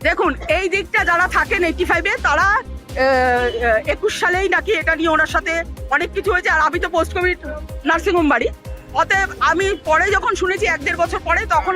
দেখুন, এই দিকটা যারা থাকেন 85-এ তারা 21 সালেই নাকি এটা নিয়ে ওনার সাথে অনেক কিছু হয়েছে। আর আমি তো পোস্ট কোভিড নার্সিংহোম বাড়ি, অতএব আমি পরে যখন শুনেছি 1-1.5 বছর পরে, তখন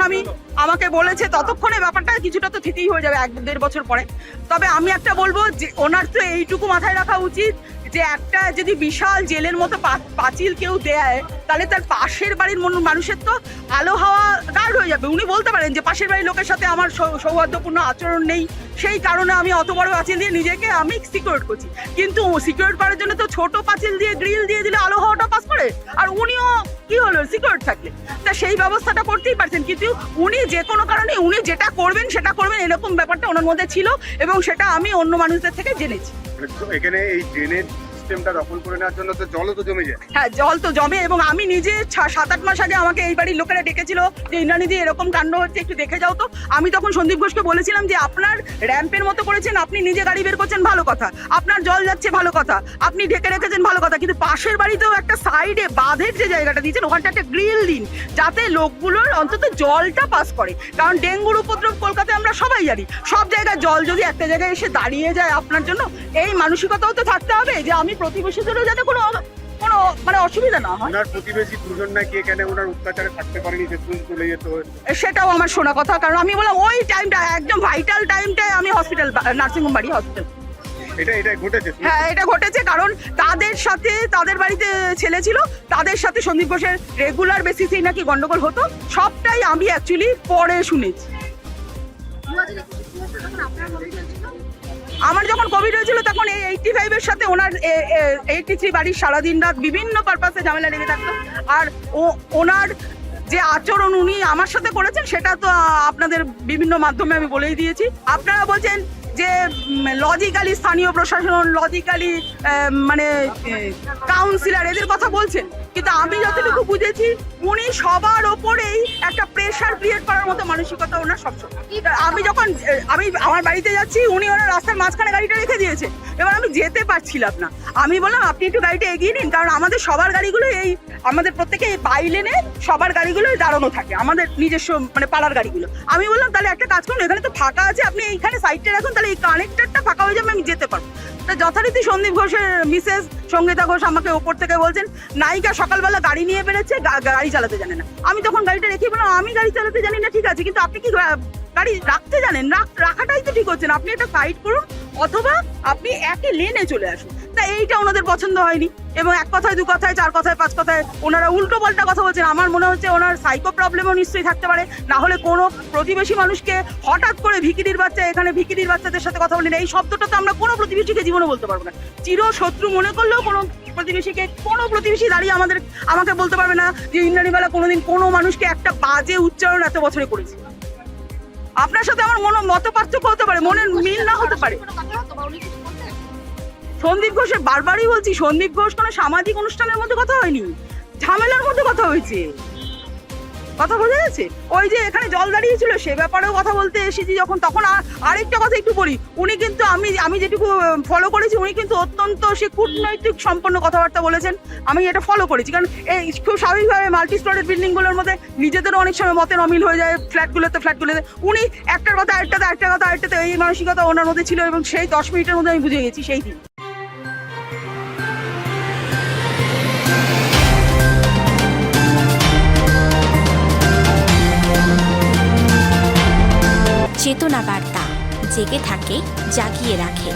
আমাকে বলেছে ততক্ষণে ব্যাপারটা কিছুটা তো ঠিকই হয়ে যাবে 1-1.5 বছর পরে। তবে আমি একটা বলবো যে ওনার তো এইটুকু মাথায় রাখা উচিত যে একটা যদি বিশাল জেলের মতো পাঁচিল কেউ দেয়, তাহলে তার পাশের বাড়ির মানুষের তো আলো হাওয়া গার্ড হয়ে যাবে। উনি বলতে পারেন যে পাশের বাড়ির লোকের সাথে আমার সৌহার্দ্যপূর্ণ আচরণ নেই, সেই কারণে আমি অত বড় পাঁচিল দিয়ে নিজেকে আমি সিকিউর করছি। কিন্তু সিকিউর করার জন্য তো ছোট পাঁচিল দিয়ে গ্রিল দিয়ে দিলে আলো হাওয়াটা পাস করে, আর উনিও কি হলো সিকিউর থাকলে তা সেই ব্যবস্থাটা করতেই পারছেন। কিন্তু উনি যে কোনো কারণে উনি যেটা করবেন সেটা করবেন, এরকম ব্যাপারটা ওনার মধ্যে ছিল, এবং সেটা আমি অন্য মানুষদের থেকে জেনেছি। এখানে এই ড্রেনের সিস্টেমটা দখল করে নেওয়ার জন্য তো জলও তো জমে যায়। হ্যাঁ, জল তো জমে, এবং আমি নিজে 7-8 মাস আগে আমাকে এই বাড়ির লোকেরা ডেকেছিল যে ইন্দ্রাণীদি এরকম কাণ্ড হচ্ছে, একটু দেখে যাও তো। আমি তখন সন্দীপ ঘোষকে বলেছিলাম যে আপনার র্যাম্পের মতো করেছেন, আপনি নিজে গাড়ি বের করছেন ভালো কথা, আপনার জল যাচ্ছে ভালো কথা, আপনি ঢেকে রেখেছেন ভালো কথা, কিন্তু পাশের বাড়িতেও একটা সাইডে বাঁধের যে জায়গাটা দিয়েছেন ওখানটা একটা গ্রিল দিন, যাতে লোকগুলোর অন্তত জলটা পাস করে। কারণ ডেঙ্গুর উপদ্রব কলকাতায় আমরা সবাই জানি, সব জায়গায় জল যদি একটা জায়গায় এসে দাঁড়িয়ে যায় আপনার জন্য, এই মানসিকতাও তো থাকতে হবে যে আমি প্রতিবেশীদেরও যাতে কোনো মানে অসুবিধা না হয়। ওনার প্রতিবেশী দুজন নাকি এখানে ওনার অত্যাচারে থাকতে পারেনি, যে চলে যেত। সেটাও আমার শোনা কথা, কারণ আমি বললাম ওই টাইমটা একদম ভাইটাল টাইমটায় আমি হসপিটাল, নার্সিংহোম বাড়ি হসপিটাল। এটা ঘটেছে? হ্যাঁ, এটা ঘটেছে, কারণ তাদের সাথে, তাদের বাড়িতে ছেলে ছিল, তাদের সাথে সন্দীপ ঘোষের রেগুলার বেসিসেই নাকি গন্ডগোল হতো। সবটাই আমি অ্যাকচুয়ালি পরে শুনেছি। আমার যখন কোভিড হয়েছিল তখন এই 85-এর সাথে ওনার 83 বাড়ির সারাদিন রাত বিভিন্ন পারপাসে ঝামেলা লেগে থাকতো। আর ওনার যে আচরণ উনি আমার সাথে করেছেন সেটা তো আপনাদের বিভিন্ন মাধ্যমে আমি বলেই দিয়েছি। আপনারা বলছেন যে লজিক্যালি স্থানীয় প্রশাসন, লজিক্যালি মানে কাউন্সিলর এদের কথা বলছেন, কিন্তু আমি যতটুকু বুঝেছি উনি সবার ওপরেই একটা প্রেশার ক্রিয়েট করার মতো মানসিকতা ওনার সবসময়। আমি যখন আমার বাড়িতে যাচ্ছি, উনি ওনার রাস্তার মাঝখানে গাড়িটা রেখে দিয়েছে, এবার আমি যেতে পারছিলাম না। আমি বললাম আপনি একটু গাড়িটা এগিয়ে নিন, কারণ আমাদের সবার গাড়িগুলো আমাদের প্রত্যেকে এই বাইলেনে সবার গাড়িগুলো দাঁড়ানো থাকে, আমাদের নিজস্ব মানে পাড়ার গাড়িগুলো। আমি বললাম তাহলে একটা কাজ করুন, এখানে তো ফাঁকা আছে, আপনি এইখানে সাইডটা রাখুন, তাহলে এই কানেক্টরটা ফাঁকা হয়ে যাবে, আমি যেতে পারবো। তা যথারীতি সন্দীপ ঘোষের মিসেস সঙ্গীতা ঘোষ আমাকে ওপর থেকে বলছেন নায়িকা সকালবেলা গাড়ি নিয়ে বেরোচ্ছে, গাড়ি চালাতে জানে না। আমি তখন গাড়িটা রেখে বললাম আমি গাড়ি চালাতে জানি না, ঠিক আছে, কিন্তু আপনি কি গাড়ি রাখতে জানেন? রাখাটাই তো ঠিক হচ্ছে না, আপনি একটা সাইড করুন অথবা আপনি একই লেনে চলে আসুন। তা এইটা ওনাদের পছন্দ হয়নি, এবং 1 কথায় 2 কথায় 4 কথায় 5 কথায় ওনারা উল্টো পাল্টা কথা বলছেন। আমার মনে হচ্ছে ওনার সাইকো প্রবলেমও নিশ্চয়ই থাকতে পারে, না হলে কোনো প্রতিবেশী মানুষকে হঠাৎ করে ভিখিরির বাচ্চা, এখানে ভিখিরির বাচ্চাদের সাথে কথা বলেন, এই শব্দটা তো আমরা কোনো প্রতিবেশীকে জীবনে বলতে পারবো না। চির শত্রু মনে করলেও কোনো প্রতিবেশী দাঁড়িয়ে আমাকে বলতে পারবে না যে ইন্দ্রাণীবালা কোনোদিন কোনো মানুষকে একটা বাজে উচ্চারণ এত বছরে করেছে। আপনার সাথে আমার মত পার্থক্য হতে পারে, মনের মিল না হতে পারে। সন্দীপ ঘোষের বারবারই বলছি, সন্দীপ ঘোষ কোনো সামাজিক অনুষ্ঠানের মধ্যে কথা হয়নি, ঝামেলার মধ্যে কথা হয়েছে। কথা বোঝা যাচ্ছে? ওই যে এখানে জল দাঁড়িয়েছিল সে ব্যাপারেও কথা বলতে এসেছি যখন, তখন আরেকটা কথা একটু বলি, উনি কিন্তু আমি যেটুকু ফলো করেছি, উনি কিন্তু অত্যন্ত সে কূটনৈতিক সম্পন্ন কথাবার্তা বলেছেন, আমি এটা ফলো করেছি। কারণ এই খুব স্বাভাবিকভাবে মাল্টি স্টোরেড বিল্ডিংগুলোর মধ্যে নিজেদেরও অনেক সময় মতের অমিল হয়ে যায়, ফ্ল্যাটগুলোতে উনি একটার কথা আরেকটাতে এই মানসিকতা ওনার মধ্যে ছিল, এবং সেই 10 মিনিটের মধ্যে আমি বুঝে গেছি সেই দিন। চেতনা বার্তা জেগে থাকে, জাগিয়ে রাখে।